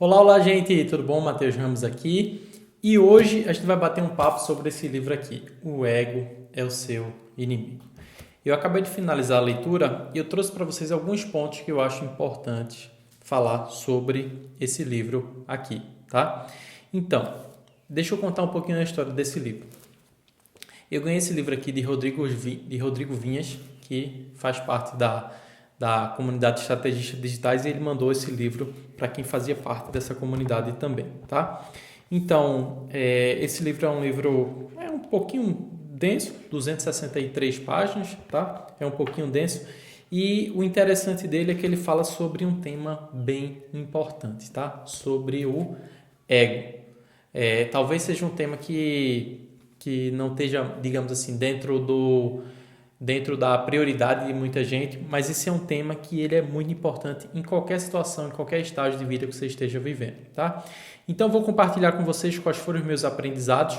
Olá, olá, gente, tudo bom? Matheus Ramos aqui. E hoje a gente vai bater um papo sobre esse livro aqui, O Ego é o Seu Inimigo. Eu acabei de finalizar a leitura e eu trouxe para vocês alguns pontos que eu acho importantes falar sobre esse livro aqui, tá? Então, deixa eu contar um pouquinho da história desse livro. Eu ganhei esse livro aqui de Rodrigo Vinhas, que faz parte da comunidade de estrategistas digitais, e ele mandou esse livro para quem fazia parte dessa comunidade também, tá? Então, esse livro é um pouquinho denso, 263 páginas, tá? É um pouquinho denso. E o interessante dele é que ele fala sobre um tema bem importante, tá? Sobre o ego. Talvez seja um tema que não esteja, digamos assim, dentro da prioridade de muita gente, mas esse é um tema que ele é muito importante em qualquer situação, em qualquer estágio de vida que você esteja vivendo, tá? Então, vou compartilhar com vocês quais foram os meus aprendizados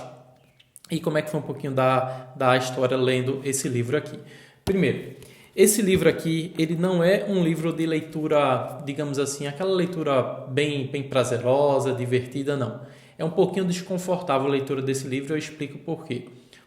e como é que foi um pouquinho da história lendo esse livro aqui. Primeiro, esse livro aqui, ele não é um livro de leitura, digamos assim, aquela leitura bem prazerosa, divertida, não. É um pouquinho desconfortável a leitura desse livro, eu explico por quê.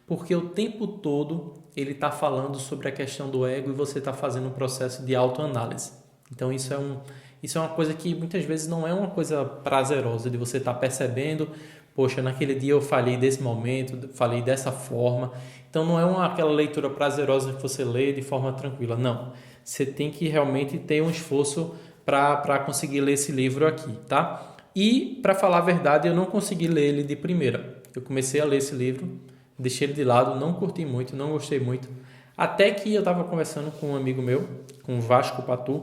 Porque o tempo todo ele está falando sobre a questão do ego e você está fazendo um processo de autoanálise. Então isso é uma coisa que muitas vezes não é uma coisa prazerosa de você estar percebendo, poxa, naquele dia eu falei desse momento, falei dessa forma. Então não é aquela leitura prazerosa que você lê de forma tranquila, não. Você tem que realmente ter um esforço para conseguir ler esse livro aqui, tá? E, para falar a verdade, eu não consegui ler ele de primeira. Eu comecei a ler esse livro, deixei ele de lado, não curti muito, não gostei muito. Até que eu estava conversando com um amigo meu, com o Vasco Patu,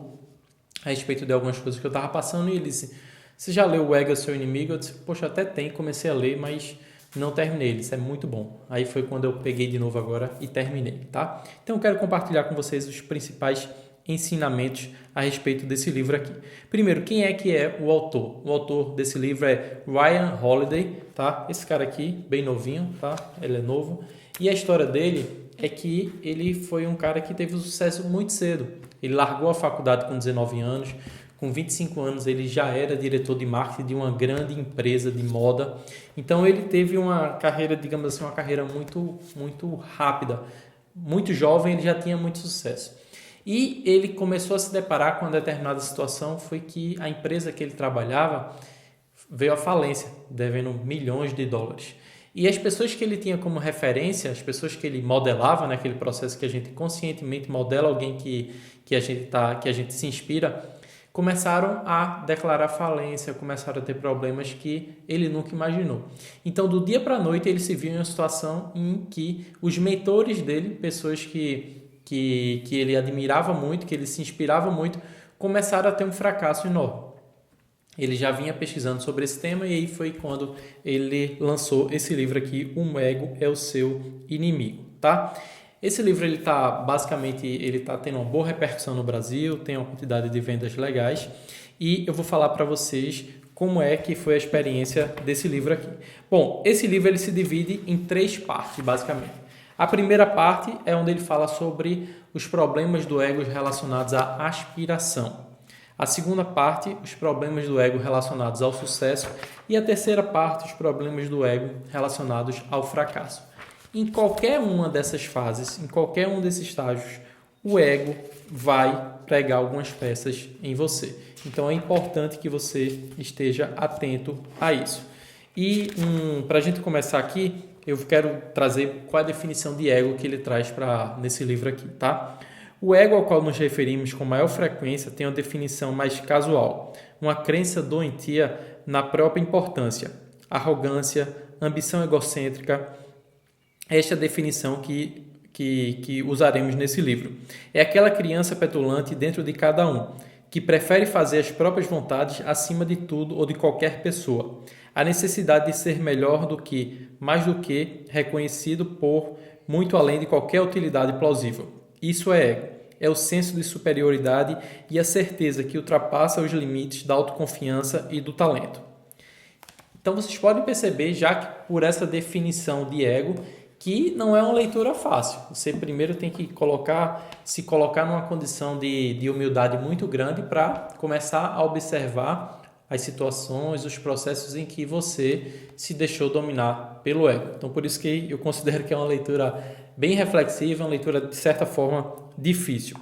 a respeito de algumas coisas que eu estava passando, e ele disse: você já leu O Ego é o Seu Inimigo? Eu disse: poxa, até tem, comecei a ler, mas não terminei. Ele disse: é muito bom. Aí foi quando eu peguei de novo agora e terminei, tá? Então eu quero compartilhar com vocês os principais ensinamentos a respeito desse livro aqui. Primeiro, quem é que é o autor? O autor desse livro é Ryan Holiday, tá? Esse cara aqui, bem novinho, tá? Ele é novo. E a história dele é que ele foi um cara que teve um sucesso muito cedo. Ele largou a faculdade com 19 anos, com 25 anos ele já era diretor de marketing de uma grande empresa de moda. Então ele teve uma carreira, digamos assim, uma carreira muito, muito rápida. Muito jovem, ele já tinha muito sucesso. E ele começou a se deparar com uma determinada situação, foi que a empresa que ele trabalhava veio à falência, devendo milhões de dólares. E as pessoas que ele tinha como referência, as pessoas que ele modelava naquele processo que a gente conscientemente modela alguém que a gente se inspira, começaram a declarar falência, começaram a ter problemas que ele nunca imaginou. Então, do dia para a noite, ele se viu em uma situação em que os mentores dele, pessoas que ele admirava muito, que ele se inspirava muito, começaram a ter um fracasso enorme. Ele já vinha pesquisando sobre esse tema e aí foi quando ele lançou esse livro aqui, O Ego é o Seu Inimigo, tá? Esse livro ele tá tendo uma boa repercussão no Brasil, tem uma quantidade de vendas legais e eu vou falar para vocês como é que foi a experiência desse livro aqui. Bom, esse livro ele se divide em 3 partes, basicamente. A primeira parte é onde ele fala sobre os problemas do ego relacionados à aspiração. A segunda parte, os problemas do ego relacionados ao sucesso. E a terceira parte, os problemas do ego relacionados ao fracasso. Em qualquer uma dessas fases, em qualquer um desses estágios, o ego vai pregar algumas peças em você. Então é importante que você esteja atento a isso. E para a gente começar aqui, eu quero trazer qual é a definição de ego que ele traz nesse livro aqui, tá? O ego ao qual nos referimos com maior frequência tem uma definição mais casual, uma crença doentia na própria importância, arrogância, ambição egocêntrica. Esta é a definição que usaremos nesse livro. É aquela criança petulante dentro de cada um, que prefere fazer as próprias vontades acima de tudo ou de qualquer pessoa. A necessidade de ser melhor mais do que, reconhecido por muito além de qualquer utilidade plausível. Isso é ego. É o senso de superioridade e a certeza que ultrapassa os limites da autoconfiança e do talento. Então vocês podem perceber, já que por essa definição de ego, que não é uma leitura fácil. Você primeiro tem que se colocar numa condição de humildade muito grande para começar a observar as situações, os processos em que você se deixou dominar pelo ego. Então, por isso que eu considero que é uma leitura bem reflexiva, uma leitura, de certa forma, difícil.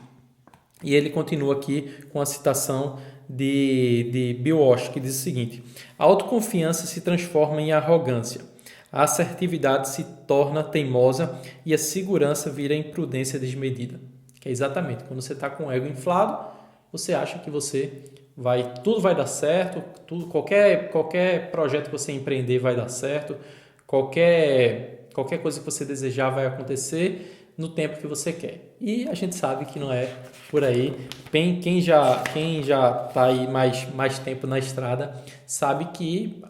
E ele continua aqui com a citação de Bill Walsh, que diz o seguinte: a autoconfiança se transforma em arrogância, a assertividade se torna teimosa e a segurança vira imprudência desmedida. Que é exatamente, quando você está com o ego inflado, você acha que tudo vai dar certo, qualquer projeto que você empreender vai dar certo, qualquer coisa que você desejar vai acontecer no tempo que você quer. E a gente sabe que não é por aí. Quem já está aí mais tempo na estrada sabe que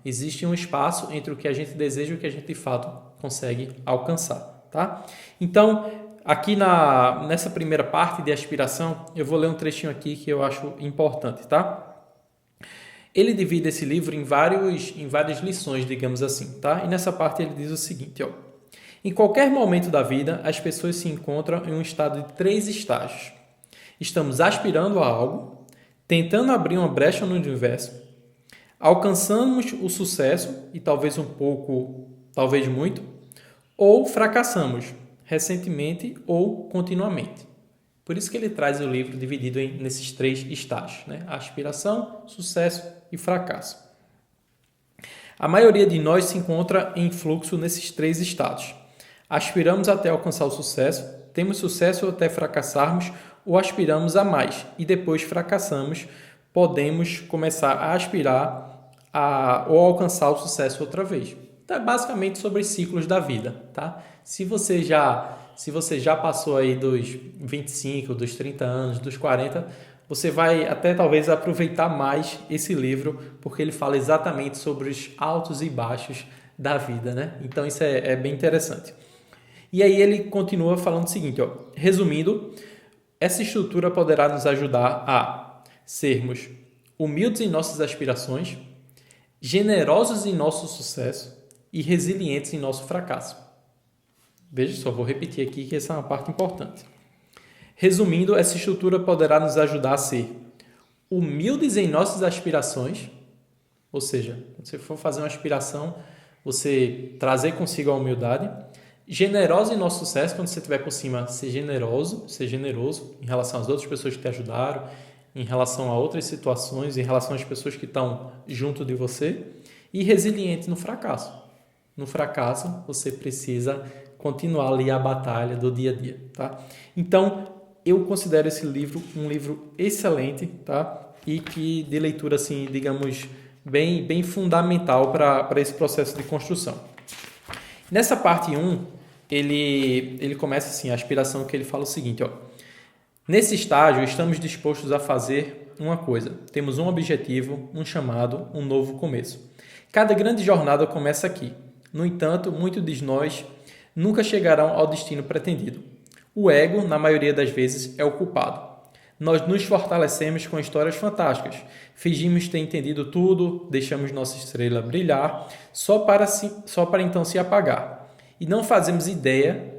existe um espaço entre o que a gente deseja e o que a gente de fato consegue alcançar. Tá? Então, aqui nessa primeira parte de aspiração, eu vou ler um trechinho aqui que eu acho importante, tá? Ele divide esse livro em várias lições, digamos assim, tá? E nessa parte ele diz o seguinte, ó: em qualquer momento da vida, as pessoas se encontram em um estado de 3 estágios. Estamos aspirando a algo, tentando abrir uma brecha no universo, alcançamos o sucesso, e talvez um pouco, talvez muito, ou fracassamos, recentemente ou continuamente. Por isso que ele traz o livro dividido nesses 3 estágios, né? Aspiração, sucesso e fracasso. A maioria de nós se encontra em fluxo nesses 3 estados. Aspiramos até alcançar o sucesso, temos sucesso até fracassarmos ou aspiramos a mais e depois fracassamos, podemos começar a aspirar ou alcançar o sucesso outra vez. Então, é basicamente sobre os ciclos da vida, tá? Se você já passou aí dos 25, dos 30 anos, dos 40, você vai até talvez aproveitar mais esse livro, porque ele fala exatamente sobre os altos e baixos da vida, né? Então isso é bem interessante. E aí ele continua falando o seguinte, ó: resumindo, essa estrutura poderá nos ajudar a sermos humildes em nossas aspirações, generosos em nosso sucesso e resilientes em nosso fracasso. Veja só, vou repetir aqui que essa é uma parte importante. Resumindo, essa estrutura poderá nos ajudar a ser humildes em nossas aspirações, ou seja, quando você for fazer uma aspiração, você trazer consigo a humildade, generoso em nosso sucesso, quando você estiver por cima, ser generoso em relação às outras pessoas que te ajudaram, em relação a outras situações, em relação às pessoas que estão junto de você, e resiliente no fracasso. No fracasso, você precisa continuar ali a batalha do dia a dia, tá? Então, eu considero esse livro um livro excelente, tá? E que de leitura, assim, digamos, bem fundamental para esse processo de construção. Nessa parte 1, ele começa assim, a aspiração, que ele fala o seguinte, ó: nesse estágio, estamos dispostos a fazer uma coisa. Temos um objetivo, um chamado, um novo começo. Cada grande jornada começa aqui. No entanto, muitos de nós nunca chegarão ao destino pretendido. O ego, na maioria das vezes, é o culpado. Nós nos fortalecemos com histórias fantásticas. Fingimos ter entendido tudo, deixamos nossa estrela brilhar, só para então se apagar. E não fazemos ideia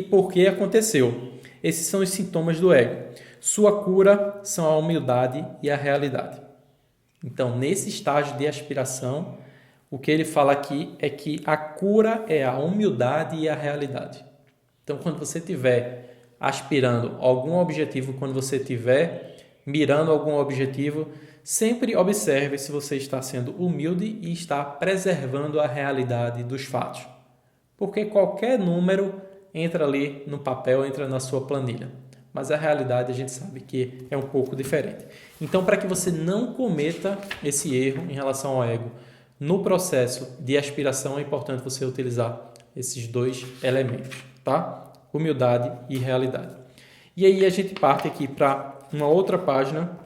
por que aconteceu. Esses são os sintomas do ego. Sua cura são a humildade e a realidade. Então, nesse estágio de aspiração, o que ele fala aqui é que a cura é a humildade e a realidade. Então, quando você estiver aspirando algum objetivo, quando você estiver mirando algum objetivo, sempre observe se você está sendo humilde e está preservando a realidade dos fatos. Porque qualquer número entra ali no papel, entra na sua planilha. Mas a realidade a gente sabe que é um pouco diferente. Então, para que você não cometa esse erro em relação ao ego, no processo de aspiração é importante você utilizar esses 2 elementos, tá? Humildade e realidade. E aí a gente parte aqui para uma outra página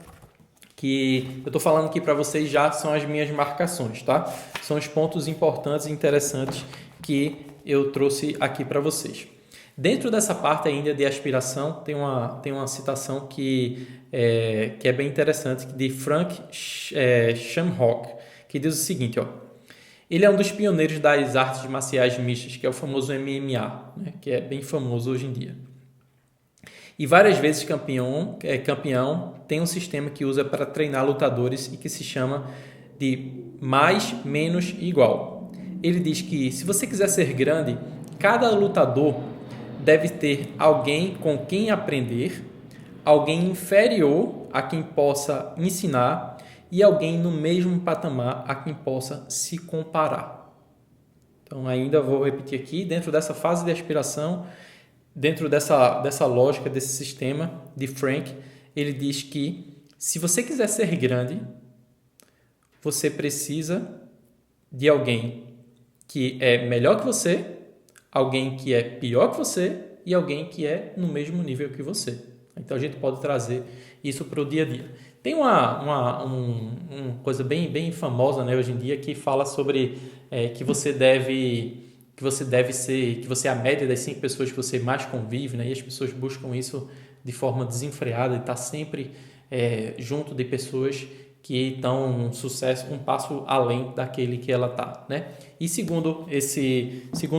que eu estou falando aqui para vocês, já são as minhas marcações, tá? São os pontos importantes e interessantes que eu trouxe aqui para vocês. Dentro dessa parte ainda de aspiração, tem uma citação que é bem interessante, de Frank Shamrock, que diz o seguinte, ó: ele é um dos pioneiros das artes marciais mistas, que é o famoso MMA, né, que é bem famoso hoje em dia. E várias vezes campeão tem um sistema que usa para treinar lutadores e que se chama de mais, menos e igual. Ele diz que se você quiser ser grande, cada lutador deve ter alguém com quem aprender, alguém inferior a quem possa ensinar e alguém no mesmo patamar a quem possa se comparar. Então, ainda vou repetir aqui, dentro dessa fase de aspiração, dentro dessa lógica, desse sistema de Frank, ele diz que se você quiser ser grande, você precisa de alguém que é melhor que você, alguém que é pior que você e alguém que é no mesmo nível que você. Então a gente pode trazer isso para o dia a dia. Tem uma coisa bem famosa, né, hoje em dia, que fala sobre que você é a média das 5 pessoas que você mais convive, né? E as pessoas buscam isso de forma desenfreada e tá sempre junto de pessoas que estão um sucesso, um passo além daquele que ela tá, né? E segundo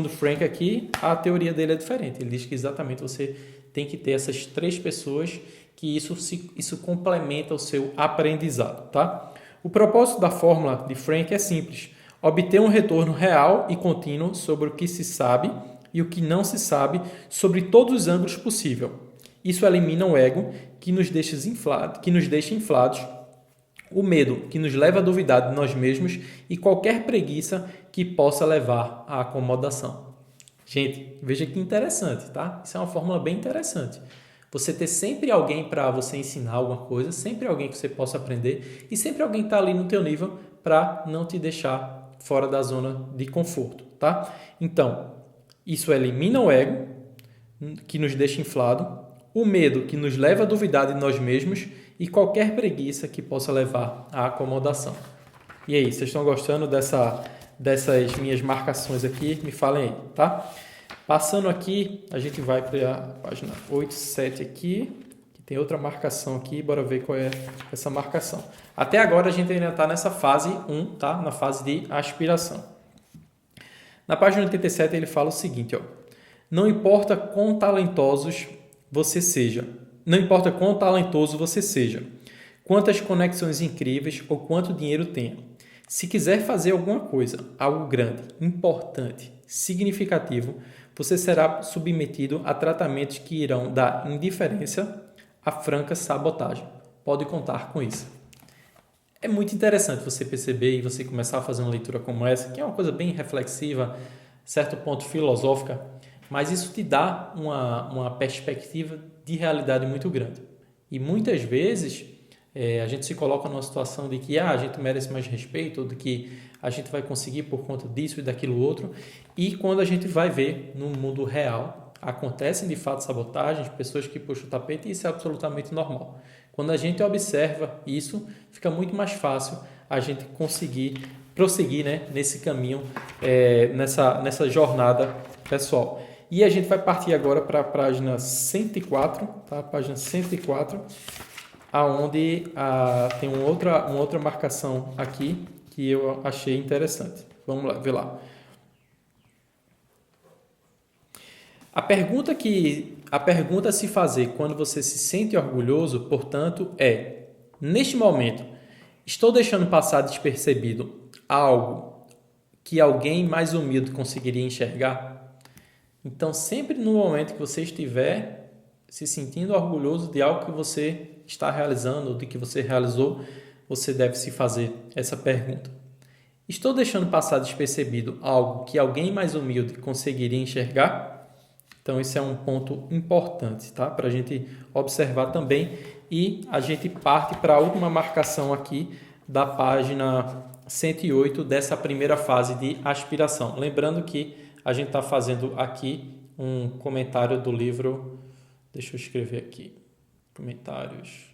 Frank aqui, a teoria dele é diferente. Ele diz que exatamente você tem que ter essas 3 pessoas, que isso complementa o seu aprendizado, tá? O propósito da fórmula de Frank é simples: obter um retorno real e contínuo sobre o que se sabe e o que não se sabe sobre todos os ângulos possíveis. Isso elimina o ego, que nos deixa inflados, o medo, que nos leva a duvidar de nós mesmos, e qualquer preguiça que possa levar à acomodação. Gente, veja que interessante, tá? Isso é uma fórmula bem interessante. Você ter sempre alguém para você ensinar alguma coisa, sempre alguém que você possa aprender e sempre alguém que está ali no teu nível para não te deixar fora da zona de conforto, tá? Então, isso elimina o ego, que nos deixa inflado, o medo, que nos leva a duvidar de nós mesmos, e qualquer preguiça que possa levar à acomodação. E aí, vocês estão gostando dessas minhas marcações aqui? Me falem aí, tá? Passando aqui, a gente vai para a página 87 aqui, que tem outra marcação aqui, bora ver qual é essa marcação. Até agora a gente ainda está nessa fase 1, tá? Na fase de aspiração. Na página 87 ele fala o seguinte, ó: não importa quão talentoso você seja, quantas conexões incríveis ou quanto dinheiro tenha. Se quiser fazer alguma coisa, algo grande, importante, significativo, você será submetido a tratamentos que irão da indiferença à franca sabotagem. Pode contar com isso. É muito interessante você perceber e você começar a fazer uma leitura como essa, que é uma coisa bem reflexiva, certo ponto filosófica, mas isso te dá uma perspectiva de realidade muito grande. E muitas vezes a gente se coloca numa situação de que a gente merece mais respeito, ou de que a gente vai conseguir por conta disso e daquilo outro, e quando a gente vai ver no mundo real, acontecem de fato sabotagens, pessoas que puxam o tapete, e isso é absolutamente normal. Quando a gente observa isso, fica muito mais fácil a gente conseguir prosseguir, né, nesse caminho, nessa jornada pessoal. E a gente vai partir agora para a página 104, tá? Página 104, aonde tem uma outra marcação aqui que eu achei interessante. Vamos lá, ver lá. A pergunta a se fazer quando você se sente orgulhoso, portanto, é: neste momento, estou deixando passar despercebido algo que alguém mais humilde conseguiria enxergar? Então, sempre no momento que você estiver se sentindo orgulhoso de algo que você está realizando ou de que você realizou, você deve se fazer essa pergunta: estou deixando passar despercebido algo que alguém mais humilde conseguiria enxergar? Então, esse é um ponto importante, tá? Para a gente observar também. E a gente parte para a última marcação aqui da página 108 dessa primeira fase de aspiração. Lembrando que a gente está fazendo aqui um comentário do livro. Deixa eu escrever aqui. Comentários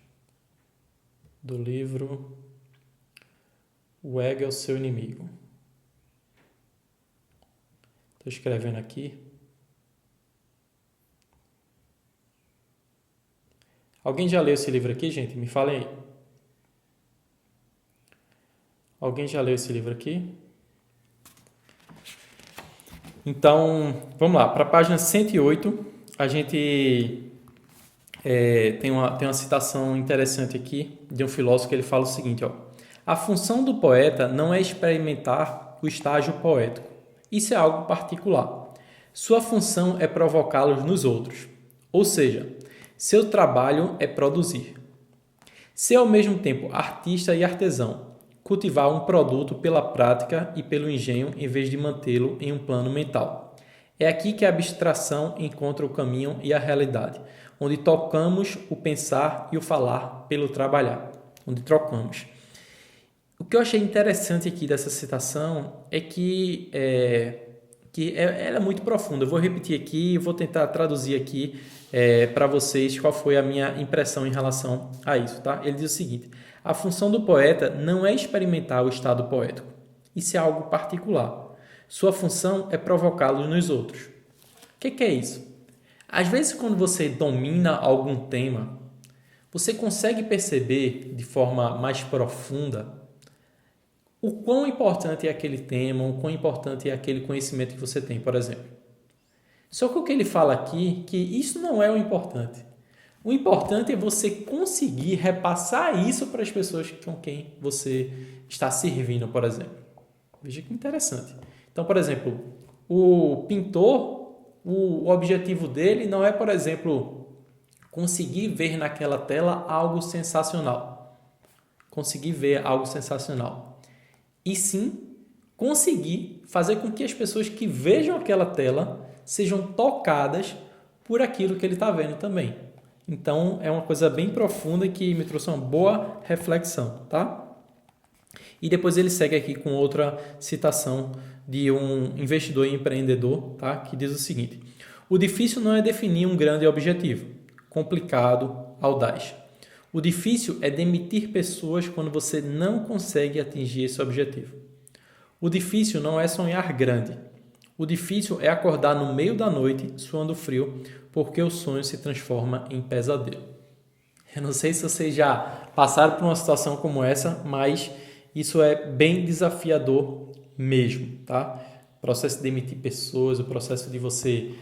do livro O Ego é o Seu Inimigo. Estou escrevendo aqui. Alguém já leu esse livro aqui, gente? Me falem aí. Alguém já leu esse livro aqui? Então, vamos lá. Para a página 108, a gente Tem uma citação interessante aqui de um filósofo que ele fala o seguinte, ó: a função do poeta não é experimentar o estágio poético. Isso é algo particular. Sua função é provocá-los nos outros. Ou seja, seu trabalho é produzir. Ser ao mesmo tempo artista e artesão, cultivar um produto pela prática e pelo engenho em vez de mantê-lo em um plano mental. É aqui que a abstração encontra o caminho e a realidade, onde tocamos o pensar e o falar pelo trabalhar, onde trocamos. O que eu achei interessante aqui dessa citação é que ela é muito profunda. Eu vou repetir aqui e vou tentar traduzir aqui para vocês qual foi a minha impressão em relação a isso. Tá? Ele diz o seguinte: a função do poeta não é experimentar o estado poético. Isso é algo particular. Sua função é provocá-los nos outros. O que é isso? Às vezes, quando você domina algum tema, você consegue perceber de forma mais profunda o quão importante é aquele tema, o quão importante é aquele conhecimento que você tem, por exemplo. Só que o que ele fala aqui, que isso não é o importante. O importante é você conseguir repassar isso para as pessoas com quem você está servindo, por exemplo. Veja que interessante. Então, por exemplo, o pintor, o objetivo dele não é, por exemplo, conseguir ver naquela tela algo sensacional. Conseguir ver algo sensacional. E sim, conseguir fazer com que as pessoas que vejam aquela tela sejam tocadas por aquilo que ele está vendo também. Então, é uma coisa bem profunda que me trouxe uma boa reflexão, tá? E depois ele segue aqui com outra citação de um investidor e empreendedor, tá? Que diz o seguinte: o difícil não é definir um grande objetivo, complicado, audaz. O difícil é demitir pessoas quando você não consegue atingir esse objetivo. O difícil não é sonhar grande. O difícil é acordar no meio da noite, suando frio, porque o sonho se transforma em pesadelo. Eu não sei se vocês já passaram por uma situação como essa, mas isso é bem desafiador mesmo, tá? O processo de demitir pessoas, o processo de você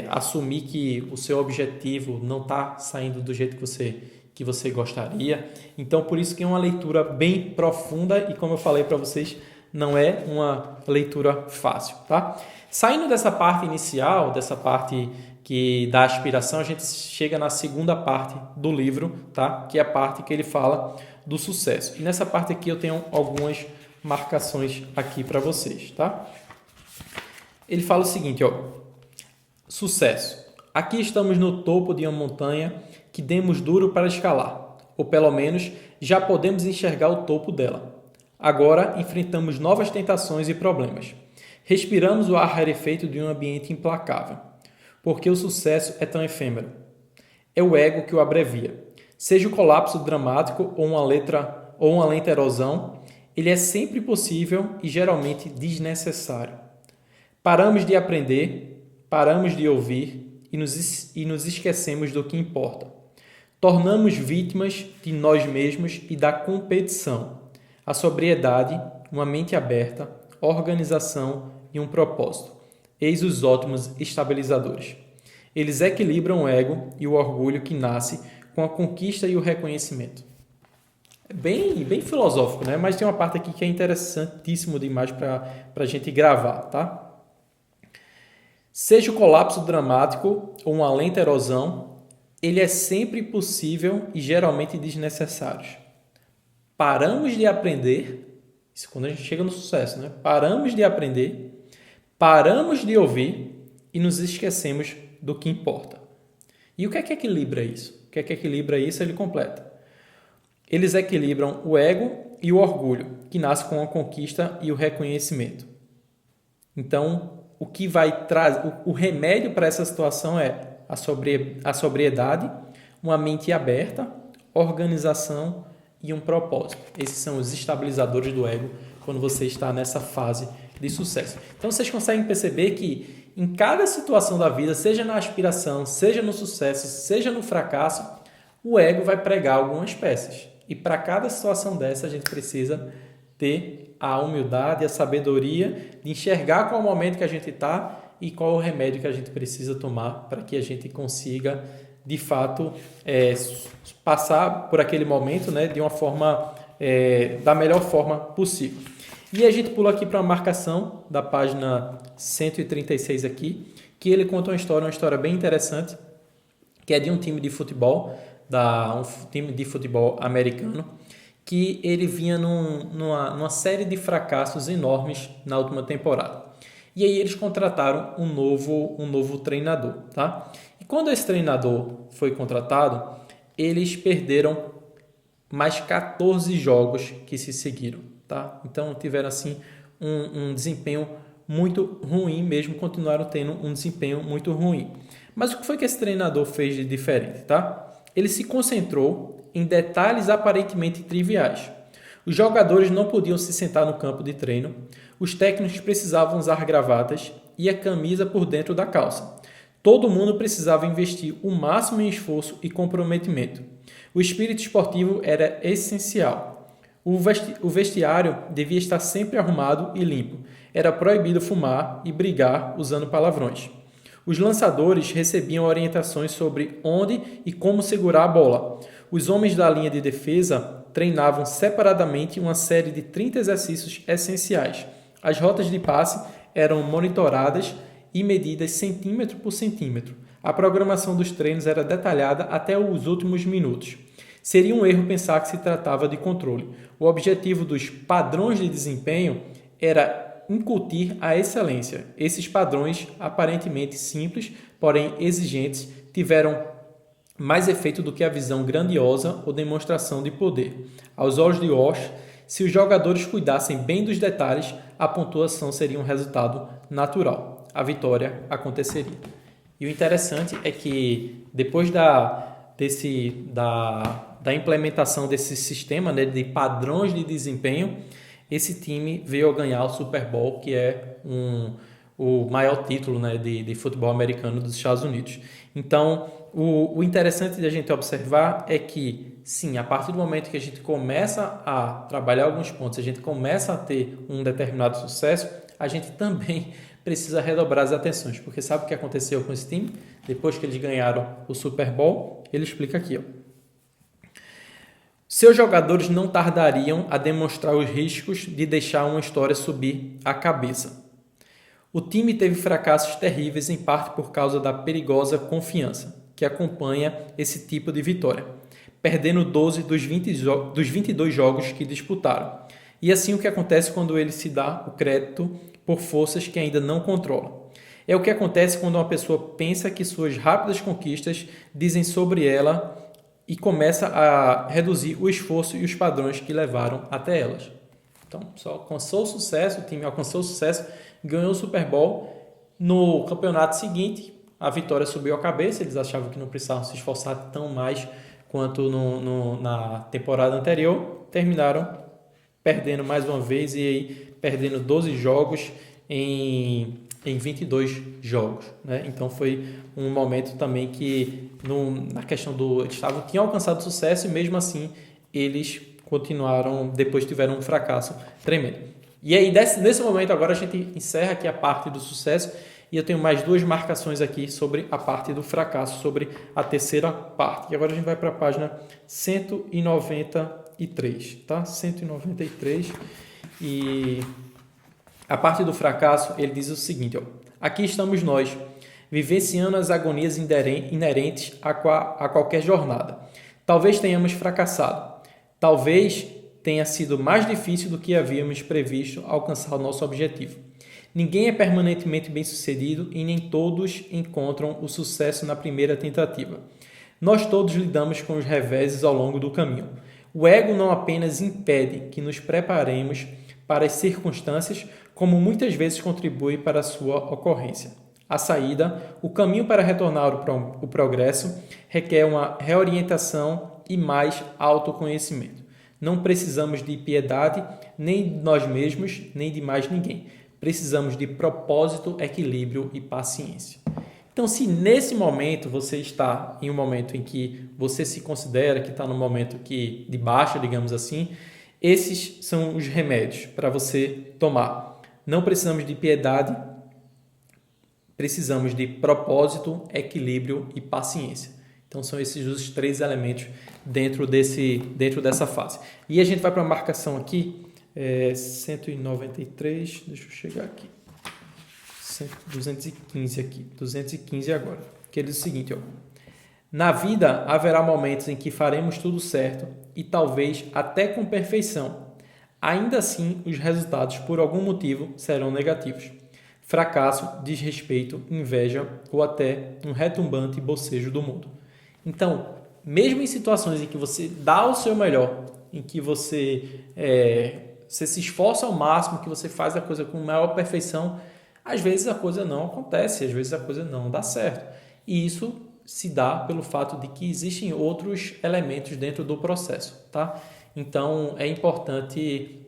assumir que o seu objetivo não está saindo do jeito que você gostaria. Então, por isso que é uma leitura bem profunda e, como eu falei para vocês, não é uma leitura fácil, tá? Saindo dessa parte inicial, dessa parte que dá aspiração, a gente chega na segunda parte do livro, tá? Que é a parte que ele fala do sucesso. E nessa parte aqui eu tenho algumas marcações aqui para vocês, tá? Ele fala o seguinte, ó: sucesso. Aqui estamos no topo de uma montanha que demos duro para escalar, ou pelo menos já podemos enxergar o topo dela. Agora enfrentamos novas tentações e problemas. Respiramos o ar rarefeito de um ambiente implacável, porque o sucesso é tão efêmero. É o ego que o abrevia. Seja o colapso dramático ou uma lenta erosão, ele é sempre possível e geralmente desnecessário. Paramos de aprender, paramos de ouvir e nos esquecemos do que importa. Tornamos vítimas de nós mesmos e da competição. A sobriedade, uma mente aberta, organização e um propósito. Eis os ótimos estabilizadores. Eles equilibram o ego e o orgulho que nasce com a conquista e o reconhecimento. É bem filosófico, né? Mas tem uma parte aqui que é interessantíssimo demais para a gente gravar, tá? Seja o colapso dramático ou uma lenta erosão, ele é sempre possível e geralmente desnecessário. Paramos de aprender, isso quando a gente chega no sucesso, né? Paramos de aprender, paramos de ouvir e nos esquecemos do que importa. E o que é que equilibra isso? O que é que equilibra isso? Ele completa. Eles equilibram o ego e o orgulho, que nasce com a conquista e o reconhecimento. Então, o que vai trazer, o remédio para essa situação é a sobriedade, uma mente aberta, organização e um propósito. Esses são os estabilizadores do ego quando você está nessa fase de sucesso. Então, vocês conseguem perceber que em cada situação da vida, seja na aspiração, seja no sucesso, seja no fracasso, o ego vai pregar algumas peças. E para cada situação dessa, a gente precisa ter a humildade, a sabedoria de enxergar qual o momento que a gente está e qual o remédio que a gente precisa tomar para que a gente consiga de fato, passar por aquele momento, né, de uma forma, da melhor forma possível. E a gente pula aqui para a marcação da página 136 aqui, que ele conta uma história bem interessante, que é de um time de futebol, um time de futebol americano, que ele vinha numa série de fracassos enormes na última temporada. E aí eles contrataram um novo treinador, tá? E quando esse treinador foi contratado, eles perderam mais 14 jogos que se seguiram, tá? Então tiveram assim um desempenho muito ruim mesmo, continuaram tendo um desempenho muito ruim. Mas o que foi que esse treinador fez de diferente, tá? Ele se concentrou em detalhes aparentemente triviais. Os jogadores não podiam se sentar no campo de treino, os técnicos precisavam usar gravatas e a camisa por dentro da calça. Todo mundo precisava investir o máximo em esforço e comprometimento. O espírito esportivo era essencial. O vestiário devia estar sempre arrumado e limpo. Era proibido fumar e brigar usando palavrões. Os lançadores recebiam orientações sobre onde e como segurar a bola. Os homens da linha de defesa treinavam separadamente uma série de 30 exercícios essenciais. As rotas de passe eram monitoradas e medidas centímetro por centímetro. A programação dos treinos era detalhada até os últimos minutos. Seria um erro pensar que se tratava de controle. O objetivo dos padrões de desempenho era incutir a excelência. Esses padrões, aparentemente simples, porém exigentes, tiveram mais efeito do que a visão grandiosa ou demonstração de poder. Aos olhos de Walsh, se os jogadores cuidassem bem dos detalhes, a pontuação seria um resultado natural. A vitória aconteceria. E o interessante é que depois da implementação desse sistema, né, de padrões de desempenho, esse time veio a ganhar o Super Bowl, que é o maior título, né, de futebol americano dos Estados Unidos. Então, o interessante de a gente observar é que, sim, a partir do momento que a gente começa a trabalhar alguns pontos, a gente começa a ter um determinado sucesso, a gente também precisa redobrar as atenções, porque sabe o que aconteceu com esse time? Depois que eles ganharam o Super Bowl, ele explica aqui, ó. Seus jogadores não tardariam a demonstrar os riscos de deixar uma história subir a cabeça. O time teve fracassos terríveis, em parte por causa da perigosa confiança que acompanha esse tipo de vitória, perdendo 12 dos 22 jogos que disputaram. E assim o que acontece quando ele se dá o crédito por forças que ainda não controla. É o que acontece quando uma pessoa pensa que suas rápidas conquistas dizem sobre ela e começa a reduzir o esforço e os padrões que levaram até elas. Então, só alcançou o sucesso, o time alcançou o sucesso, ganhou o Super Bowl. No campeonato seguinte, a vitória subiu a cabeça, eles achavam que não precisavam se esforçar tão mais quanto na temporada anterior. Terminaram perdendo mais uma vez e aí perdendo 12 jogos em 22 jogos, né? Então foi um momento também que na questão eles tinham alcançado sucesso e mesmo assim eles continuaram, depois tiveram um fracasso tremendo. E aí nesse momento agora a gente encerra aqui a parte do sucesso e eu tenho mais duas marcações aqui sobre a parte do fracasso, sobre a terceira parte. E agora a gente vai para a página 193, tá? 193 e a parte do fracasso, ele diz o seguinte, ó, aqui estamos nós, vivenciando as agonias inerentes a qualquer jornada. Talvez tenhamos fracassado. Talvez tenha sido mais difícil do que havíamos previsto alcançar o nosso objetivo. Ninguém é permanentemente bem-sucedido e nem todos encontram o sucesso na primeira tentativa. Nós todos lidamos com os reveses ao longo do caminho. O ego não apenas impede que nos preparemos para as circunstâncias, como muitas vezes contribui para a sua ocorrência. A saída, o caminho para retornar o progresso, requer uma reorientação e mais autoconhecimento. Não precisamos de piedade, nem de nós mesmos, nem de mais ninguém. Precisamos de propósito, equilíbrio e paciência. Então, se nesse momento você está em um momento em que você se considera que está num momento de baixa, digamos assim, esses são os remédios para você tomar. Não precisamos de piedade, precisamos de propósito, equilíbrio e paciência. Então, são esses os 3 elementos dentro dessa fase. E a gente vai para a marcação aqui, 193, deixa eu chegar aqui, 215 aqui, 215 agora, que ele diz o seguinte, ó. Na vida haverá momentos em que faremos tudo certo e talvez até com perfeição. Ainda assim, os resultados, por algum motivo, serão negativos. Fracasso, desrespeito, inveja ou até um retumbante bocejo do mundo. Então, mesmo em situações em que você dá o seu melhor, em que você se esforça ao máximo, que você faz a coisa com maior perfeição, às vezes a coisa não acontece, às vezes a coisa não dá certo. E isso se dá pelo fato de que existem outros elementos dentro do processo, tá? Então, é importante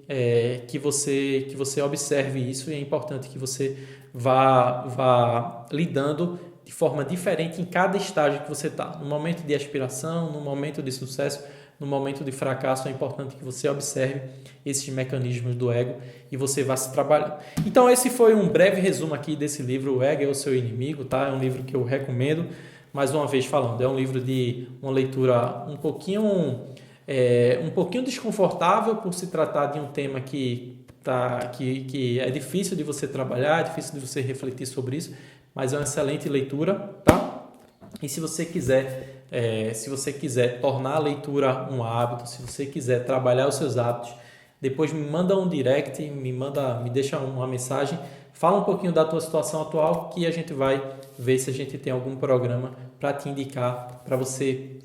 que você observe isso e é importante que você vá lidando de forma diferente em cada estágio que você está. No momento de aspiração, no momento de sucesso, no momento de fracasso, é importante que você observe esses mecanismos do ego e você vá se trabalhando. Então, esse foi um breve resumo aqui desse livro, O Ego é o Seu Inimigo, tá? É um livro que eu recomendo. Mais uma vez falando, é um livro de uma leitura um pouquinho desconfortável por se tratar de um tema que é difícil de você trabalhar, é difícil de você refletir sobre isso, mas é uma excelente leitura, tá? E se você quiser tornar a leitura um hábito, se você quiser trabalhar os seus hábitos, depois me manda um direct, me deixa uma mensagem, fala um pouquinho da tua situação atual que a gente vai ver se a gente tem algum programa para te indicar, para você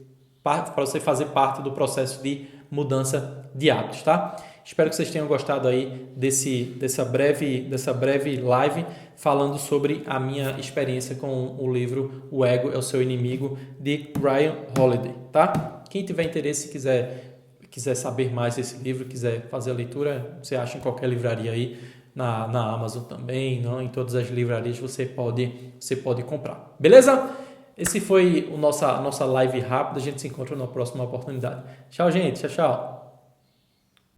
fazer parte do processo de mudança de hábitos, tá? Espero que vocês tenham gostado aí dessa breve live falando sobre a minha experiência com o livro O Ego é o Seu Inimigo, de Ryan Holiday, tá? Quem tiver interesse, quiser saber mais desse livro, quiser fazer a leitura, você acha em qualquer livraria aí, na Amazon também, não? Em todas as livrarias você pode comprar. Beleza? Esse foi a nossa live rápida. A gente se encontra na próxima oportunidade. Tchau, gente. Tchau, tchau.